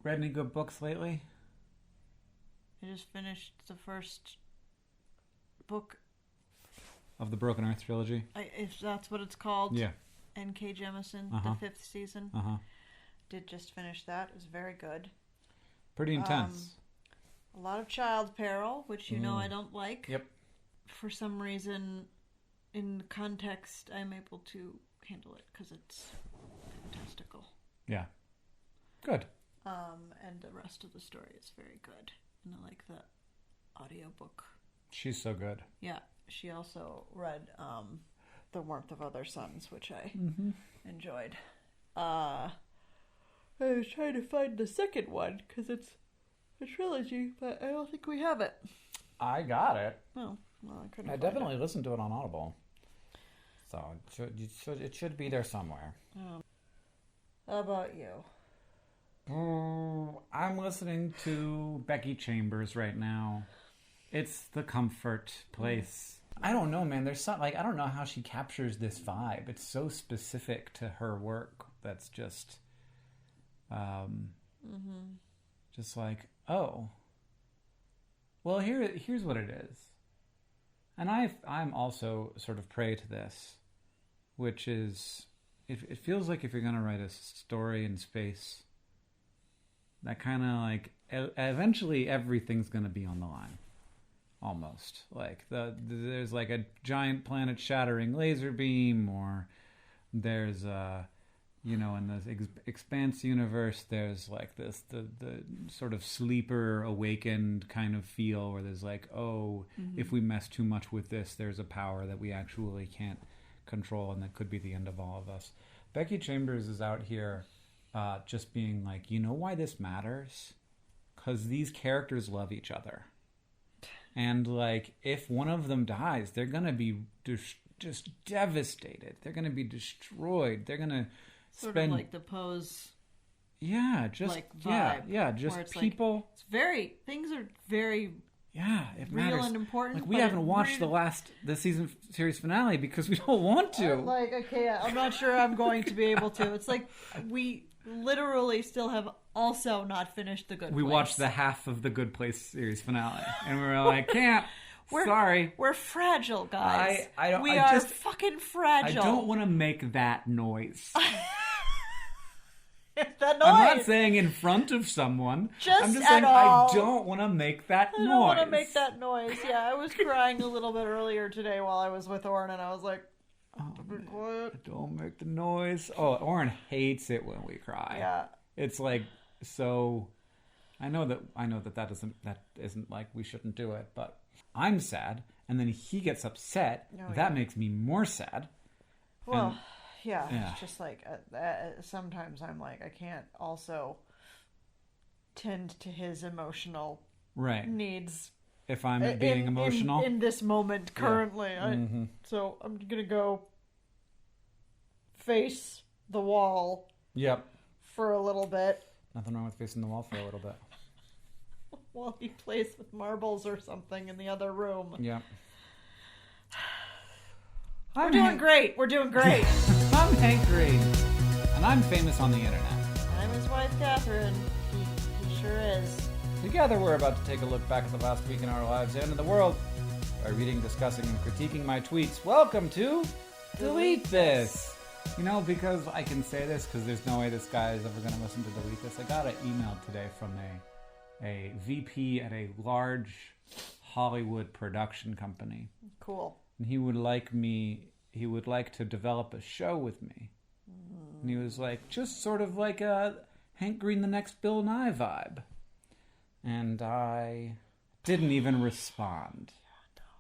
read any good books lately? I just finished the first book of the Broken Earth trilogy. If that's what it's called. Yeah. N.K. Jemisin, the 5th season. Did just finish that. It was very good. Pretty intense. A lot of child peril, which you know I don't like. Yep. For some reason, in context, I'm able to handle it because it's fantastical. Yeah. Good. And the rest of the story is very good. And I like the audiobook. She's so good. Yeah. She also read The Warmth of Other Suns, which I enjoyed. I was trying to find the second one because it's a trilogy, but I don't think we have it. I got it. Oh, well, I couldn't. I definitely listened to it on Audible, so it should be there somewhere. How about you? I'm listening to Becky Chambers right now. It's the comfort place. I don't know, man. There's something like I don't know how she captures this vibe. It's so specific to her work. That's just, just like, oh, well, here's what it is. And I'm also sort of prey to this, which is, it feels like if you're going to write a story in space, that kind of like, eventually everything's going to be on the line. Almost. Like, there's like a giant planet-shattering laser beam, or there's in the Expanse universe, there's like the sort of sleeper awakened kind of feel where there's like, if we mess too much with this, there's a power that we actually can't control, and that could be the end of all of us. Becky Chambers is out here just being like, you know why this matters? Because these characters love each other. And, like, if one of them dies, they're going to be just devastated. They're going to be destroyed. They're going to Sort of like the Pose. Yeah, just like vibe, yeah, just people. Like, it's very things are very it real matters. and important. Like we haven't watched the season series finale because we don't want to. I'm not sure I'm going to be able to. It's like we literally still have also not finished The Good Place. We watched the half of the Good Place series finale, and we were like, can't. Sorry. We're fragile, guys. We are fucking fragile. I don't want to make that noise. That noise. I'm not saying in front of someone. I'm just saying all. I don't want to make that noise. I don't want to make that noise. Yeah, I was crying a little bit earlier today while I was with Oren, and I was like, be quiet. Don't make the noise. Oh, Oren hates it when we cry. Yeah. It's like, so I know that isn't like we shouldn't do it, but I'm sad, and then he gets upset. That makes me more sad. Well, yeah, it's just like sometimes I'm like, I can't also tend to his emotional needs. If I'm being emotional in this moment currently, so I'm gonna go face the wall. Yep. For a little bit. Nothing wrong with facing the wall for a little bit. While he plays with marbles or something in the other room. Yeah. We're doing great. I'm Hank Green, and I'm famous on the internet. I'm his wife, Catherine. He sure is. Together, we're about to take a look back at the last week in our lives and in the world by reading, discussing, and critiquing my tweets. Welcome to Delete This. You know, because I can say this, because there's no way this guy is ever going to listen to Delete This. I got an email today from a VP at a large Hollywood production company. Cool. And he would like to develop a show with me. And he was like, just sort of like a Hank Green the Next Bill Nye vibe. And I didn't even respond.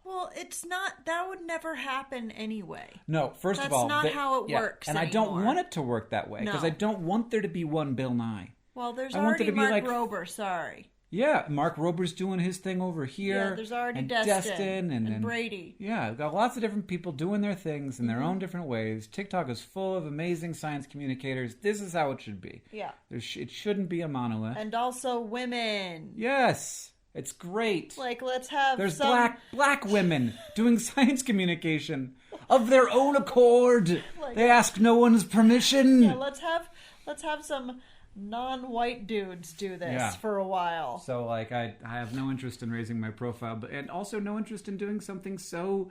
Well, it's not, that would never happen anyway. No, first of all. That's not how it works and anymore. I don't want it to work that way, because I don't want there to be one Bill Nye. Well, there's already Mark Rober, sorry. Yeah, Mark Rober's doing his thing over here. Yeah, there's already Destin and Brady. Yeah, we've got lots of different people doing their things in their own different ways. TikTok is full of amazing science communicators. This is how it should be. Yeah. It shouldn't be a monolith. And also women. Yes. It's great. Like, let's have There's black women doing science communication of their own accord. They ask no one's permission. Yeah, let's have some non-white dudes do this for a while. So, like, I have no interest in raising my profile, and also no interest in doing something so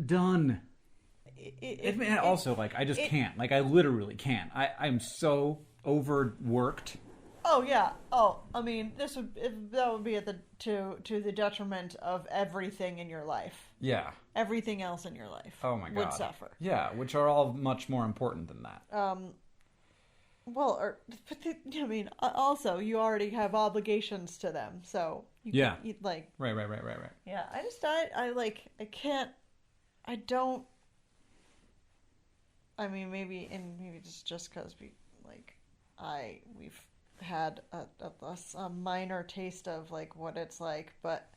done. Also, like, I just can't. Like, I literally can't. I'm so overworked. Oh, yeah. Oh, I mean, that would be to the detriment of everything in your life. Yeah. Everything else in your life. Oh, my God. Would suffer. Yeah, which are all much more important than that. Also, you already have obligations to them, so Right. Yeah, I can't. I don't. I mean, maybe it's just because we've had a minor taste of like what it's like, but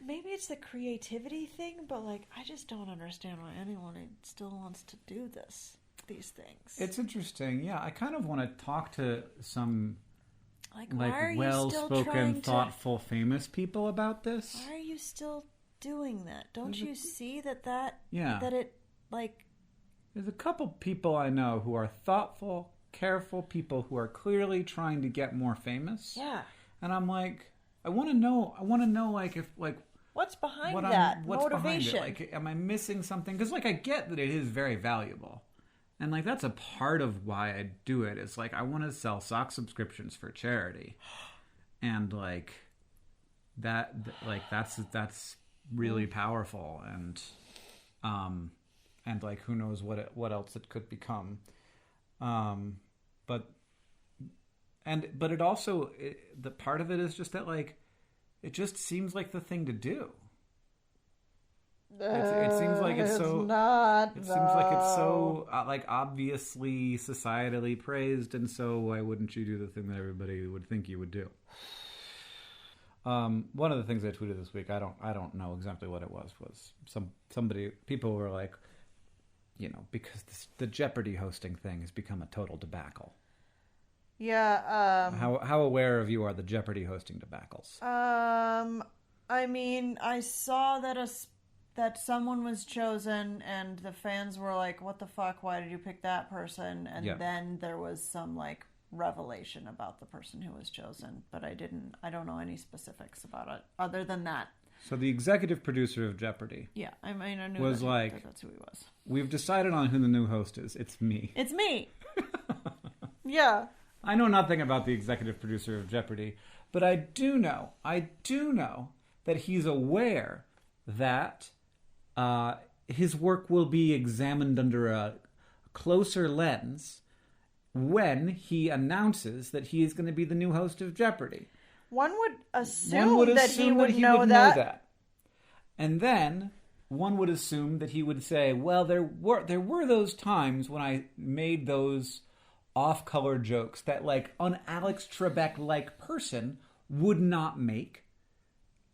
maybe it's the creativity thing. But like, I just don't understand why anyone still wants to do these things. It's interesting. Yeah, I kind of want to talk to some like well-spoken, thoughtful, famous people about this. Why are you still doing that? Don't you see that it like... There's a couple people I know who are thoughtful, careful people who are clearly trying to get more famous. Yeah. And I'm like, I want to know like if like what's behind what's motivation? Behind it? Like, am I missing something? Because like I get that it is very valuable, and like that's a part of why I do it. It's like I want to sell sock subscriptions for charity, and like that, like that's really powerful, and like who knows what else it could become, but it also the part of it is just that like it just seems like the thing to do. It seems like it's so not. It seems like it's so like obviously societally praised, and so why wouldn't you do the thing that everybody would think you would do? One of the things I tweeted this week, I don't know exactly what it was people were like, you know, because the Jeopardy hosting thing has become a total debacle. Yeah. How aware of you are the Jeopardy hosting debacles? I mean, I saw that someone was chosen, and the fans were like, "What the fuck? Why did you pick that person?" And then there was some like revelation about the person who was chosen, but I don't know any specifics about it other than that. So the executive producer of Jeopardy, I mean, I knew was like, that's who he was. We've decided on who the new host is. It's me. It's me. Yeah. I know nothing about the executive producer of Jeopardy, but I do know that he's aware that his work will be examined under a closer lens when he announces that he is going to be the new host of Jeopardy. One would assume that he would know that. And then one would assume that he would say, well, there were those times when I made those off-color jokes that like an Alex Trebek-like person would not make,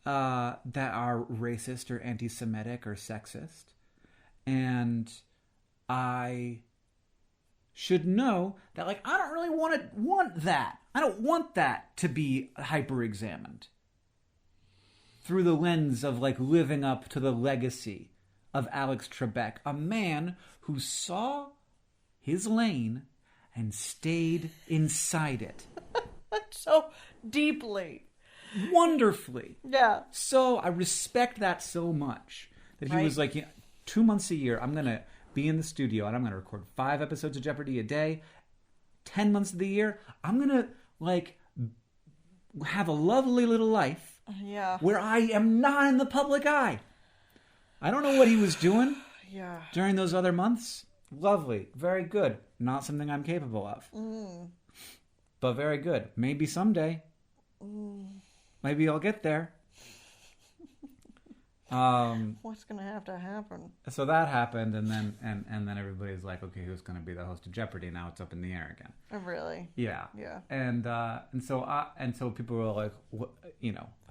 that are racist or anti-Semitic or sexist. And I should know that like I don't really want that. I don't want that to be hyper-examined through the lens of like living up to the legacy of Alex Trebek, a man who saw his lane and stayed inside it. So deeply. Wonderfully. Yeah. So I respect that so much. That he was like, 2 months a year, I'm going to be in the studio and I'm going to record 5 episodes of Jeopardy a day. 10 months of the year, I'm going to like have a lovely little life. Yeah. Where I am not in the public eye. I don't know what he was doing. Yeah. During those other months. Lovely. Very good. Not something I'm capable of. But very good. Maybe someday. Maybe I'll get there. What's going to have to happen? So that happened, and then everybody's like, okay, who's going to be the host of Jeopardy? Now it's up in the air again. Oh, really? Yeah. Yeah. And so people were like,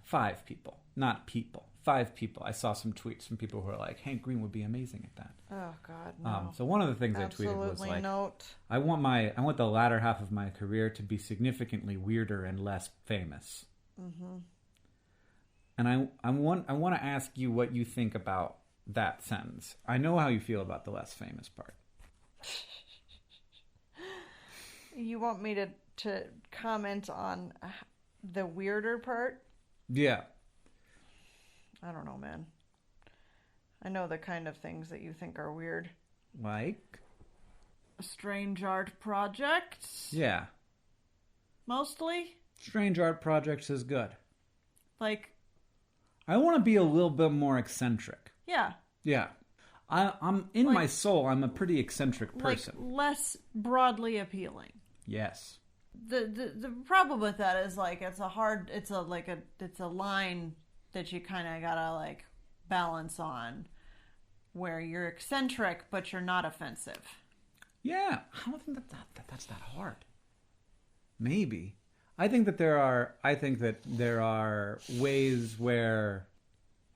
5 people, not people. 5 people. I saw some tweets from people who were like, Hank Green would be amazing at that. Oh God, no. So one of the things I tweeted was like, not. I want the latter half of my career to be significantly weirder and less famous. Mm-hmm. And I want to ask you what you think about that sentence. I know how you feel about the less famous part. You want me to comment on the weirder part? Yeah. I don't know, man. I know the kind of things that you think are weird. Like? Strange art projects? Yeah. Mostly? Strange art projects is good. Like... I want to be a little bit more eccentric. Yeah. Yeah. I'm in my soul, I'm a pretty eccentric person. Like less broadly appealing. Yes. The problem with that is like it's a line that you kind of gotta like balance on, where you're eccentric but you're not offensive. Yeah, I don't think that's that hard. Maybe. I think that there are ways where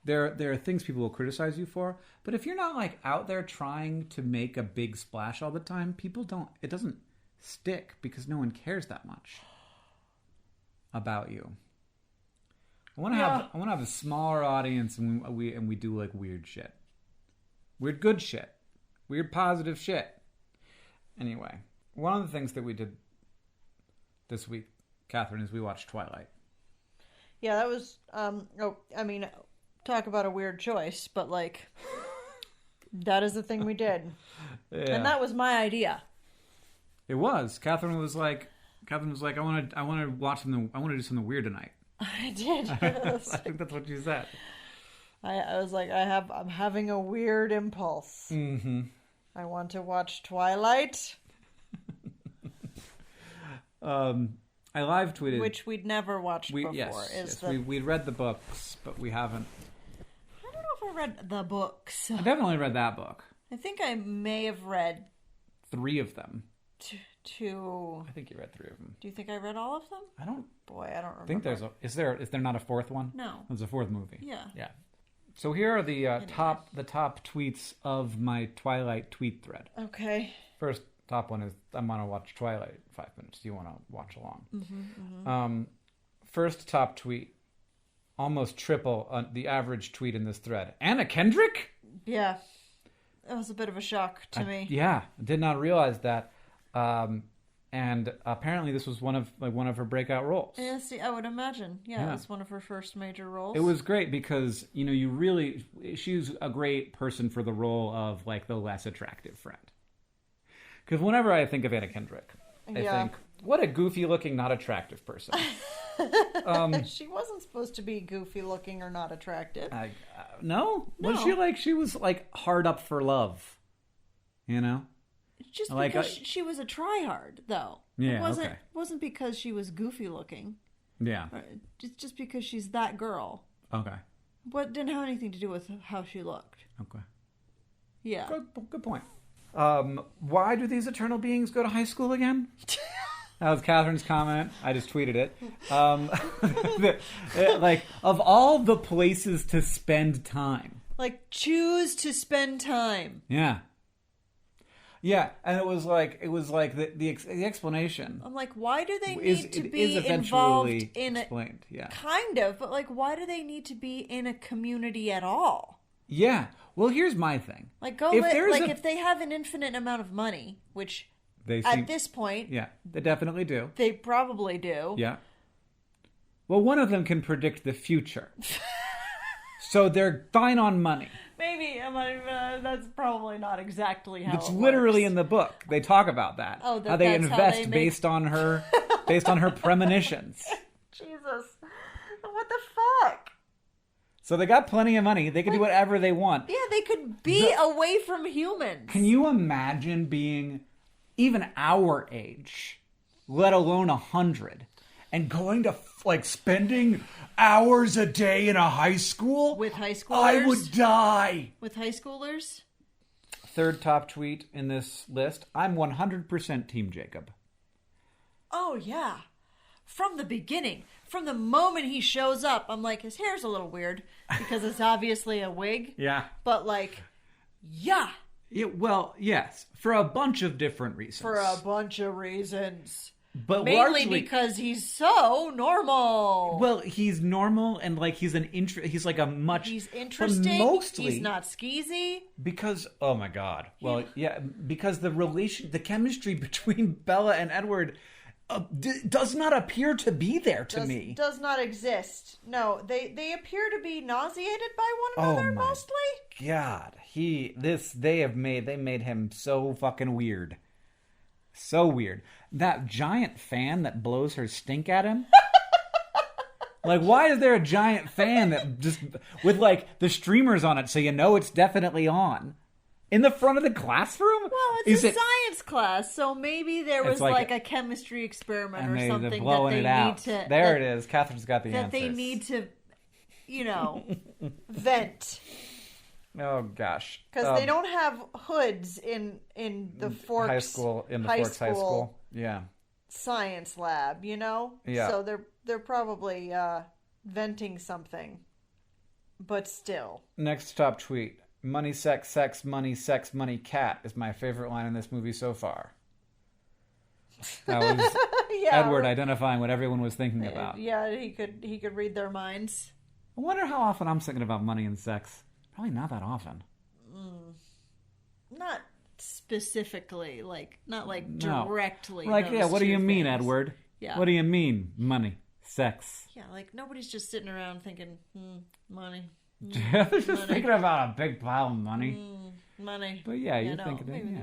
there are things people will criticize you for, but if you're not like out there trying to make a big splash all the time, it doesn't stick because no one cares that much about you. I want to have a smaller audience, and we do like weird shit, weird good shit, weird positive shit. Anyway, one of the things that we did this week, Catherine, is we watched Twilight. Yeah, that was talk about a weird choice, but like that is the thing we did. Yeah. And that was my idea. It was. Catherine was like, I want to watch something. I want to do something weird tonight. I did. I think that's what you said. I was like, I'm having a weird impulse. Mm-hmm. I want to watch Twilight. I live tweeted, which we'd never watched before. Yes, we'd read the books, but we haven't. I don't know if I read the books. I definitely read that book. I think I may have read 3 of them. Two. I think you read 3 of them. Do you think I read all of them? I don't. Boy, I don't remember. Think there's is there not a 4th one? No. There's a 4th movie. Yeah. Yeah. So here are the top tweets of my Twilight tweet thread. Okay. First top one is, I want to watch Twilight 5 minutes. Do you want to watch along? Mm-hmm, mm-hmm. First top tweet, almost triple the average tweet in this thread. Anna Kendrick? Yeah. That was a bit of a shock to me. Yeah. I did not realize that. And apparently this was one of her breakout roles. Yeah, see, I would imagine. Yeah, it was one of her first major roles. It was great because, she's a great person for the role of like the less attractive friend. Because whenever I think of Anna Kendrick, I think, what a goofy looking, not attractive person. She wasn't supposed to be goofy looking or not attractive. No? She was like hard up for love, Just because she was a tryhard, though. Yeah, it wasn't because she was goofy looking. Yeah. It's just because she's that girl. Okay. But didn't have anything to do with how she looked. Okay. Yeah. Good point. Why do these eternal beings go to high school again? That was Catherine's comment. I just tweeted it. Like, of all the places to spend time. Like, choose to spend time. Yeah. Yeah, and it was like the explanation. I'm like, why do they need to be involved in explained? Yeah, kind of, but like, why do they need to be in a community at all? Yeah, well, here's my thing. Like, if they have an infinite amount of money, which at this point, yeah, they definitely do. They probably do. Yeah. Well, one of them can predict the future, so they're fine on money. Maybe that's probably not exactly how it's literally in the book. They talk about that. Oh, how they invest based on her premonitions. Jesus, what the fuck? So they got plenty of money. They can do whatever they want. Yeah, they could be away from humans. Can you imagine being even our age, let alone 100, and going to spending hours a day in a high school? With high schoolers? I would die. With high schoolers? Third top tweet in this list. I'm 100% Team Jacob. Oh, yeah. From the beginning. From the moment he shows up, I'm like, his hair's a little weird because it's obviously a wig. Yeah. But yeah. Well, yes. For a bunch of different reasons. For a bunch of reasons. But mainly largely because he's so normal. Well, he's normal and like he's like a much. He's interesting. Mostly, he's not skeezy. Because oh my god, well yeah, because the chemistry between Bella and Edward does not appear to be there to me. Does not exist. No, they appear to be nauseated by one another mostly. God, they made him so fucking weird. So weird. That giant fan that blows her stink at him. Like, why is there a giant fan that just with like the streamers on it so you know it's definitely on? In the front of the classroom? Well, it's science class, so maybe there was like a chemistry experiment or something that they need to. There it is. Catherine's got the answers. That they need to, vent. Oh gosh, because they don't have hoods in the Forks high school Forks High School. Yeah, science lab. Yeah. So they're probably venting something, but still. Next top tweet: "Money, sex, money, cat" is my favorite line in this movie so far. That was Edward identifying what everyone was thinking about. Yeah, he could read their minds. I wonder how often I'm thinking about money and sex. Probably not that often. Not specifically, not directly. Like, yeah, what do you mean, Edward? Yeah. What do you mean, money, sex? Yeah, like nobody's just sitting around thinking, money. They're just thinking about a big pile of money. Money. But yeah, you're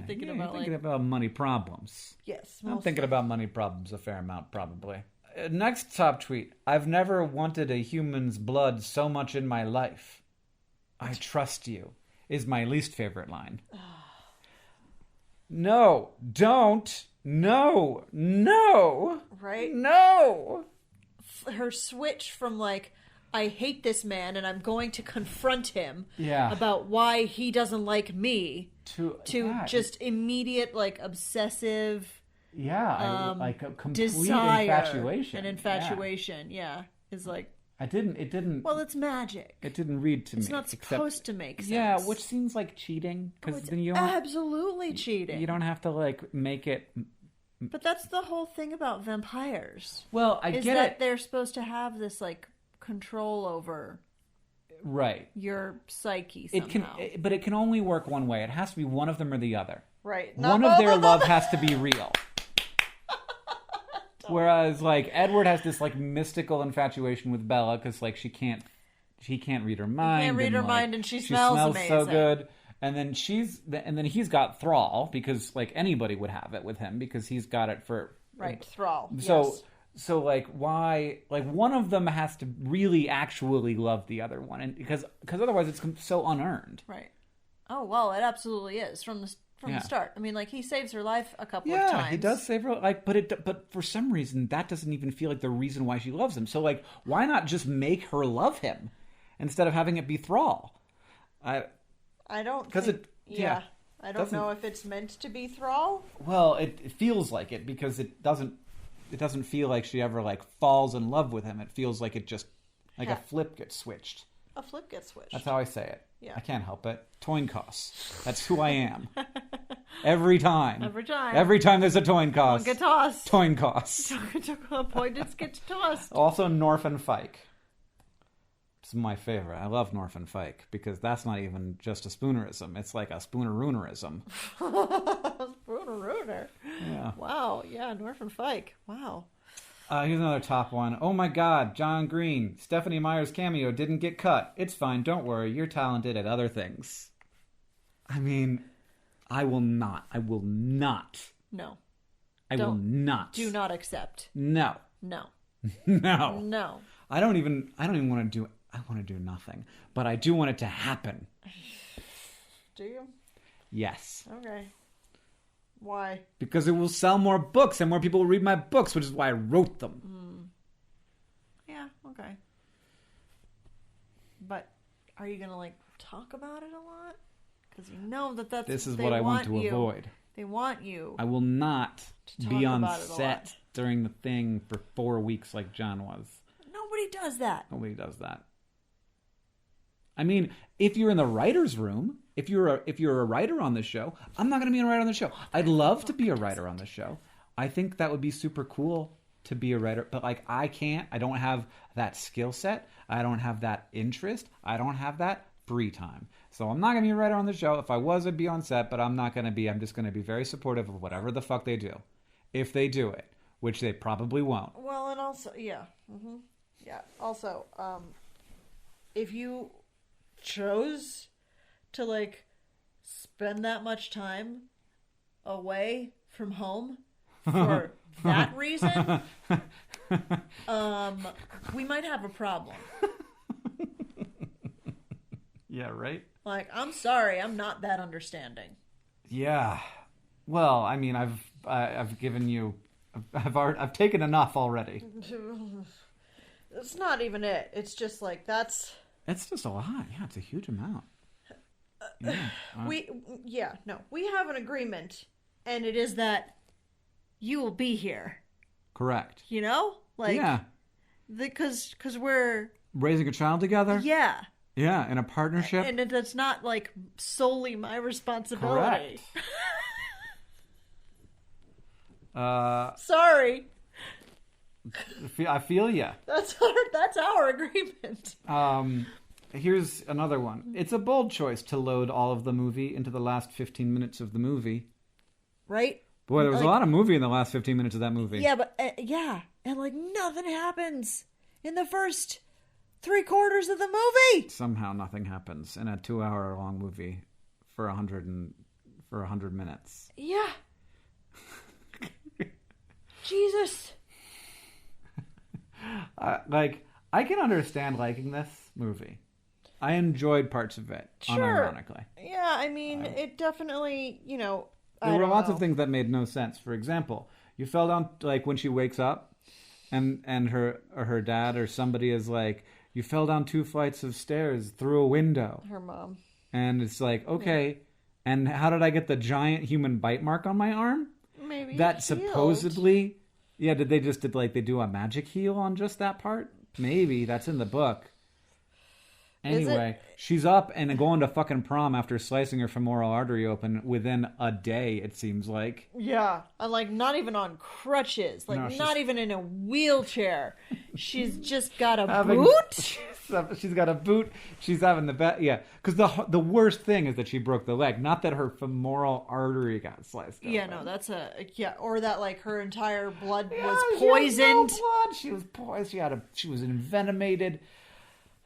thinking about money problems. Yes. I'm thinking about money problems a fair amount, probably. Next top tweet. "I've never wanted a human's blood so much in my life. I trust you," is my least favorite line. No, don't. No. Right? No. Her switch from I hate this man and I'm going to confront him about why he doesn't like me to just immediate obsessive a complete desire infatuation. An infatuation, is it didn't. Well, it's magic. It didn't read to me. It's not supposed to make sense. Yeah, which seems like cheating because then you don't, absolutely cheating. You don't have to make it. But that's the whole thing about vampires. Well, I get it. They're supposed to have this control over your psyche somehow. But it can only work one way. It has to be one of them or the other. Right. One of their love has to be real. Whereas Edward has this mystical infatuation with Bella because he can't read her mind. He can't read her mind, and she smells amazing. So good. And then he's got Thrall because anybody would have it with him because he's got it for Thrall. So why one of them has to really actually love the other one, and because otherwise it's so unearned. Right. Oh well, it absolutely is from the start. I mean, he saves her life a couple of times. Yeah, he does save her life, but for some reason that doesn't even feel like the reason why she loves him. So why not just make her love him instead of having it be Thrall? I don't think... I don't know if it's meant to be Thrall. Well, it feels like it because it doesn't feel like she ever falls in love with him. It feels like it just a flip gets switched. A flip gets switched. That's how I say it. Yeah. I can't help it. Toyncoss. That's who I am. Every time. Every time there's a Toyncoss. One gets tossed. Toyncoss. Point gets tossed. Also Norfin Fike. This is my favorite. I love Norfin Fike because that's not even just a spoonerism. It's like a spooneroonerism. Spoonerooner. Yeah. Wow. Yeah, Norfin Fike. Wow. Here's another top one. "Oh my God, John Green. Stephanie Meyer's cameo didn't get cut. It's fine. Don't worry. You're talented at other things." I mean, I will not. No. Will not. Do not accept. No. No. No. I don't even want to do. I want to do nothing, but I do want it to happen. Do you? Yes. Okay. Why? Because it will sell more books and more people will read my books, which is why I wrote them. Yeah, okay. But are you going to talk about it a lot? Because this is what I want to avoid. They want you. I will not be on set during the thing for 4 weeks like John was. Nobody does that. Nobody does that. I mean, if you're in the writer's room, if you're a writer on the show, I'm not going to be a writer on the show. I'd love to be a writer on the show. I think that would be super cool to be a writer, but like I don't have that skill set. I don't have that interest. I don't have that free time. So I'm not going to be a writer on the show. If I was, I'd be on set, but I'm not going to be. I'm just going to be very supportive of whatever the fuck they do. If they do it, which they probably won't. Well, and also, yeah. Yeah. Also, if you chose to like spend that much time away from home for that reason, we might have a problem. Yeah, right? Like, I'm sorry, I'm not that understanding. Yeah. Well, I mean, I've given you, I've taken enough already. It's not even it. It's just like, It's just a lot. Yeah, it's a huge amount. Yeah. We have an agreement, and it is that you will be here. Correct. You know? Like, yeah. Because we're... Raising a child together? Yeah. Yeah, in a partnership. And it's not, like, solely my responsibility. Correct. Sorry. I feel ya. That's our agreement. Here's another one. It's a bold choice to load all of the movie into the last 15 minutes of the movie. Right? Boy, there was a lot of movie in the last 15 minutes of that movie. Yeah, but, and, like, nothing happens in the first 3/4 of the movie. Somehow nothing happens in a 2-hour-long movie for 100 minutes. Yeah. Jesus. I can understand liking this movie. I enjoyed parts of it, unironically. Yeah, I mean, it definitely, there were lots of things that made no sense. For example, you fell down, like, when she wakes up, and her dad or somebody is like, you fell down 2 flights of stairs through a window. Her mom. And it's like, okay, and how did I get the giant human bite mark on my arm? Maybe that supposedly... Yeah, did they do a magic heal on just that part? Maybe. That's in the book. Anyway, she's up and going to fucking prom after slicing her femoral artery open within a day, it seems like. Yeah. And, like, not even on crutches. Like, no, not even in a wheelchair. She's just got a boot? She's got a boot. She's having the best. Yeah. Because the worst thing is that she broke the leg. Not that her femoral artery got sliced open. Yeah, no, that's or that, like, her entire blood was poisoned. She had no blood. She was poisoned. She was envenomated.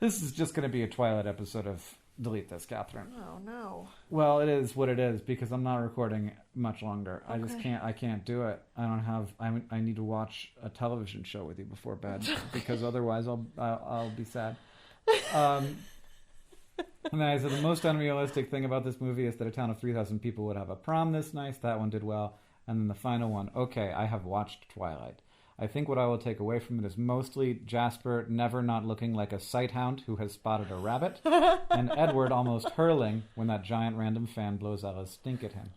This is just going to be a Twilight episode of Delete This, Catherine. Oh, no. Well, it is what it is because I'm not recording much longer. Okay. I can't do it. I need to watch a television show with you before bed because otherwise I'll be sad. And then I said the most unrealistic thing about this movie is that a town of 3,000 people would have a prom this nice. That one did well. And then the final one, okay, I have watched Twilight. I think what I will take away from it is mostly Jasper never not looking like a sighthound who has spotted a rabbit, and Edward almost hurling when that giant random fan blows out a stink at him.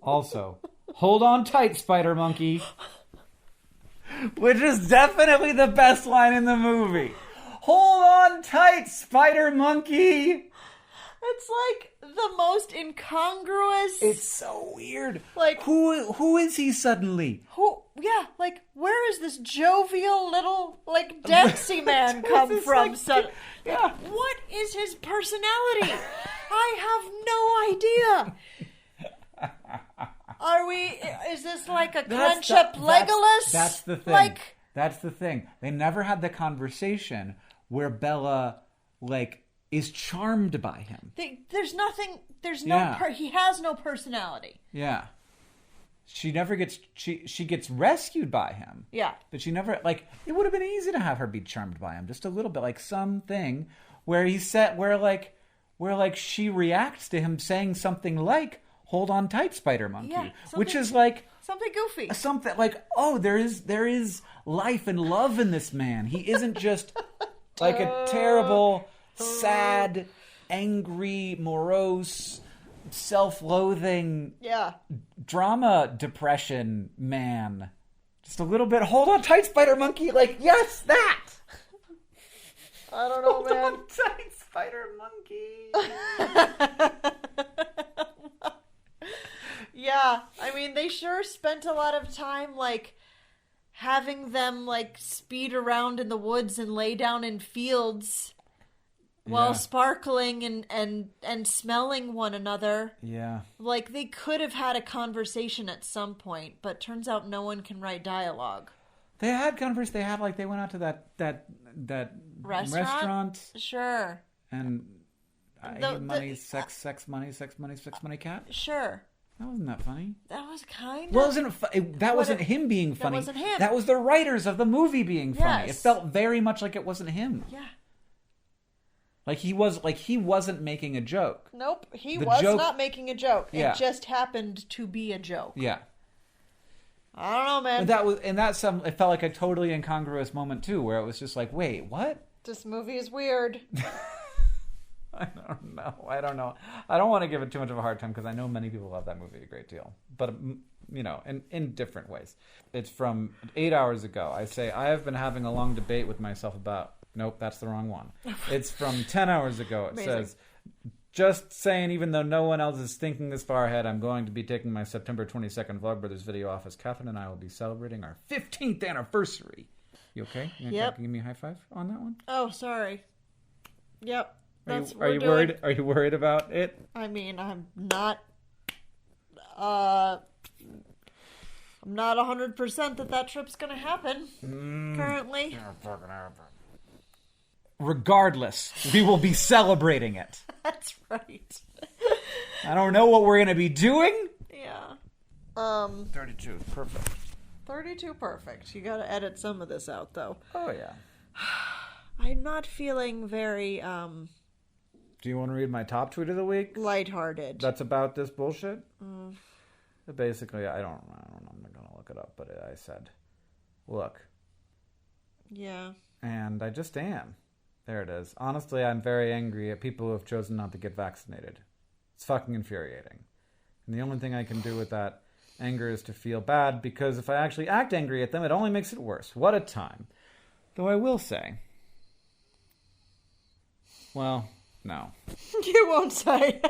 Also, hold on tight, Spider Monkey, which is definitely the best line in the movie. Hold on tight, Spider Monkey. It's like the most incongruous. It's so weird. Like, who is he suddenly? Yeah, like, where is this jovial little, like, Dempsey man come from? Like, yeah. What is his personality? I have no idea. Is this like a clench-up Legolas? That's the thing. That's the thing. They never had the conversation where Bella, like, is charmed by him. There's nothing. He has no personality. Yeah. She never gets. She gets rescued by him. Yeah. But she never, like, it would have been easy to have her be charmed by him just a little bit, like something where where she reacts to him saying something like, "Hold on tight, Spider Monkey," which is like something goofy. Something like, oh, there is life and love in this man. He isn't just like a terrible, sad, angry, morose, self-loathing, drama depression man. Just a little bit. Hold on tight, Spider Monkey. Like, yes, that. I don't know, Hold man. on tight, Spider Monkey. Yeah, I mean, they sure spent a lot of time, like, having them, like, speed around in the woods and lay down in fields while sparkling and smelling one another. Yeah. Like, they could have had a conversation at some point, but turns out no one can write dialogue. They had converse. They had, like, they went out to that restaurant. Sure. And sex money, cat. Sure. That wasn't that funny. That was kind of... Well, that wasn't him being funny. That wasn't him. That was the writers of the movie being funny. Yes. It felt very much like it wasn't him. Yeah. Like he wasn't making a joke. Nope, he was not making a joke. Yeah. It just happened to be a joke. Yeah. I don't know, man. It felt like a totally incongruous moment too, where it was just like, wait, what? This movie is weird. I don't know. I don't want to give it too much of a hard time because I know many people love that movie a great deal. But, in different ways. It's from 8 hours ago. I say, I have been having a long debate with myself about... Nope, that's the wrong one. It's from 10 hours ago. It says, just saying, even though no one else is thinking this far ahead, I'm going to be taking my September 22nd Vlogbrothers video off as Catherine and I will be celebrating our 15th anniversary. You okay? Yep. Can you give me a high five on that one? Oh, sorry. Yep. Are you worried? Are you worried about it? I mean, I'm not 100% that trip's gonna happen currently. Regardless, we will be celebrating it. That's right. I don't know what we're gonna be doing. Yeah. 32, perfect. 32, perfect. You gotta edit some of this out, though. Oh yeah. I'm not feeling very Do you want to read my top tweet of the week? Lighthearted. That's about this bullshit? Basically, I don't know. I'm not going to look it up, but I said, look. Yeah. And I just am. There it is. Honestly, I'm very angry at people who have chosen not to get vaccinated. It's fucking infuriating. And the only thing I can do with that anger is to feel bad, because if I actually act angry at them, it only makes it worse. What a time. Though I will say... Well... No. You won't say.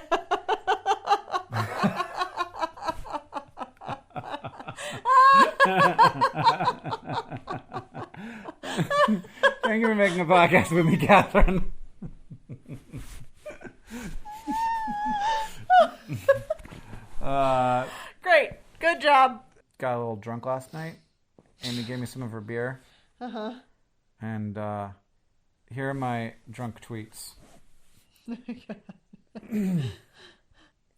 Thank you for making a podcast with me, Catherine. Great. Good job. Got a little drunk last night. Amy gave me some of her beer. Uh-huh. And here are my drunk tweets.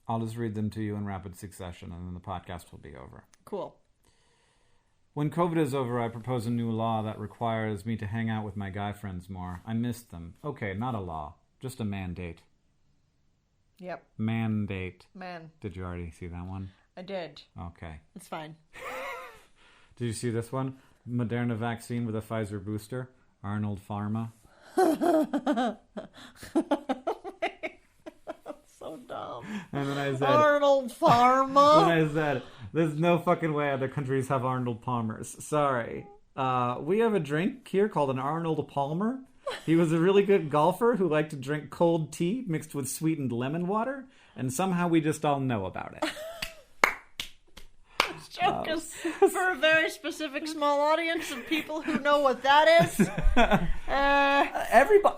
I'll just read them to you in rapid succession, and then the podcast will be over. Cool. When COVID is over, I propose a new law that requires me to hang out with my guy friends more. I missed them. Okay, not a law. Just a mandate. Yep. Mandate. Man. Did you already see that one? I did. Okay. It's fine. Did you see this one? Moderna vaccine with a Pfizer booster. Arnold Pharma. So dumb. And then I said... Arnold Pharma. And I said, there's no fucking way other countries have Arnold Palmers. Sorry. We have a drink here called an Arnold Palmer. He was a really good golfer who liked to drink cold tea mixed with sweetened lemon water. And somehow we just all know about it. This joke is for a very specific small audience of people who know what that is.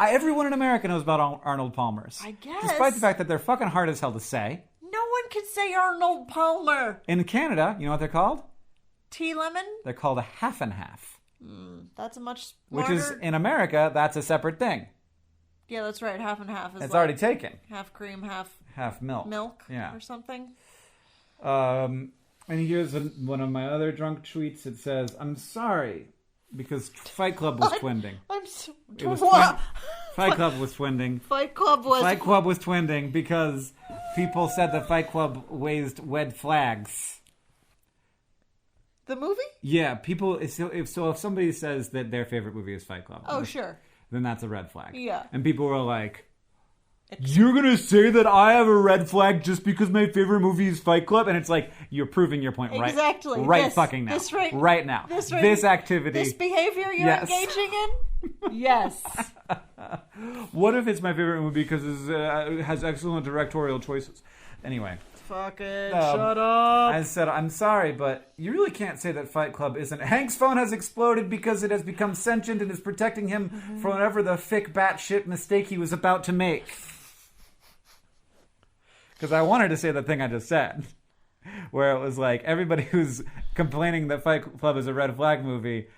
Everyone in America knows about Arnold Palmers. I guess. Despite the fact that they're fucking hard as hell to say. No one can say Arnold Palmer. In Canada, you know what they're called? Tea lemon? They're called a half and half. That's a much smarter... Which is, in America, that's a separate thing. Yeah, that's right. Half and half is It's already taken. Half cream, half milk. Milk or something. And here's one of my other drunk tweets. It says, I'm sorry, because Fight Club was twinding. Fight Club was twinding. Fight Club was twinding because people said that Fight Club raised red flags. The movie? Yeah, people. If somebody says that their favorite movie is Fight Club, sure, then that's a red flag. Yeah, and people were like, "You're gonna say that I have a red flag just because my favorite movie is Fight Club?" And it's like, you're proving your point exactly fucking now, right now, this activity, this behavior you're engaging in. Yes. What if it's my favorite movie because it has excellent directorial choices? Anyway, fucking shut up. I said, I'm sorry, but you really can't say that Fight Club isn't. Hank's phone has exploded because it has become sentient and is protecting him from whatever the thick batshit mistake he was about to make. Because I wanted to say the thing I just said. Where it was like, everybody who's complaining that Fight Club is a red flag movie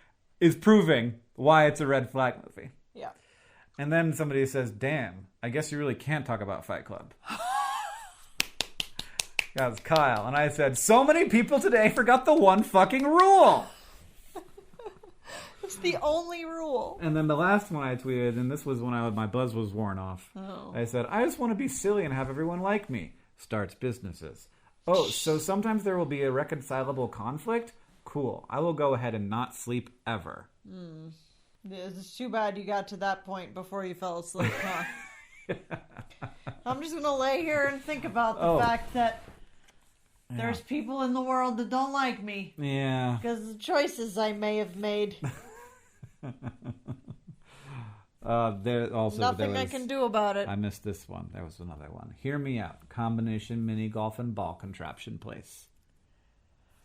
is proving why it's a red flag movie. Yeah. And then somebody says, damn, I guess you really can't talk about Fight Club. Yeah, it's Kyle. And I said, so many people today forgot the one fucking rule. It's the only rule. And then the last one I tweeted, and this was when my buzz was worn off. Oh. I said, I just want to be silly and have everyone like me. Starts businesses. Oh, so sometimes there will be a reconcilable conflict? Cool. I will go ahead and not sleep ever. It's too bad you got to that point before you fell asleep, huh? I'm just going to lay here and think about the fact that there's people in the world that don't like me. Yeah. Because of the choices I may have made. Nothing I can do about it. I missed this one. There was another one. Hear me out. Combination mini golf and ball contraption place.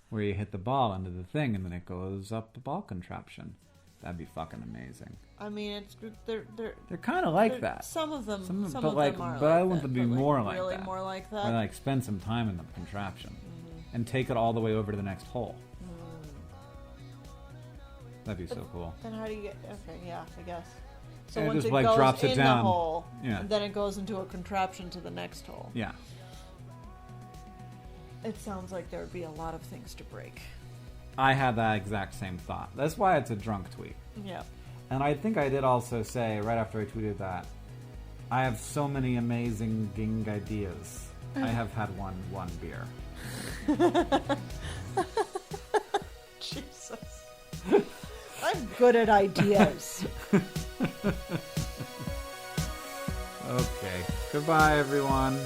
Where you hit the ball into the thing and then it goes up the ball contraption. That'd be fucking amazing. I mean, they're kind of like that. Some of them are but like I want them to be more like really that. More like that. Or like spend some time in the contraption and take it all the way over to the next hole. That'd be so cool. Then how do you get? Okay, yeah, I guess. So and once it just it like goes drops it in down. the hole, yeah. and then it goes into a contraption to the next hole. Yeah. It sounds like there would be a lot of things to break. I had that exact same thought. That's why it's a drunk tweet. Yeah. And I think I did also say, right after I tweeted that, I have so many amazing ging ideas. I have had one beer. Jesus. I'm good at ideas. Okay. Goodbye, everyone.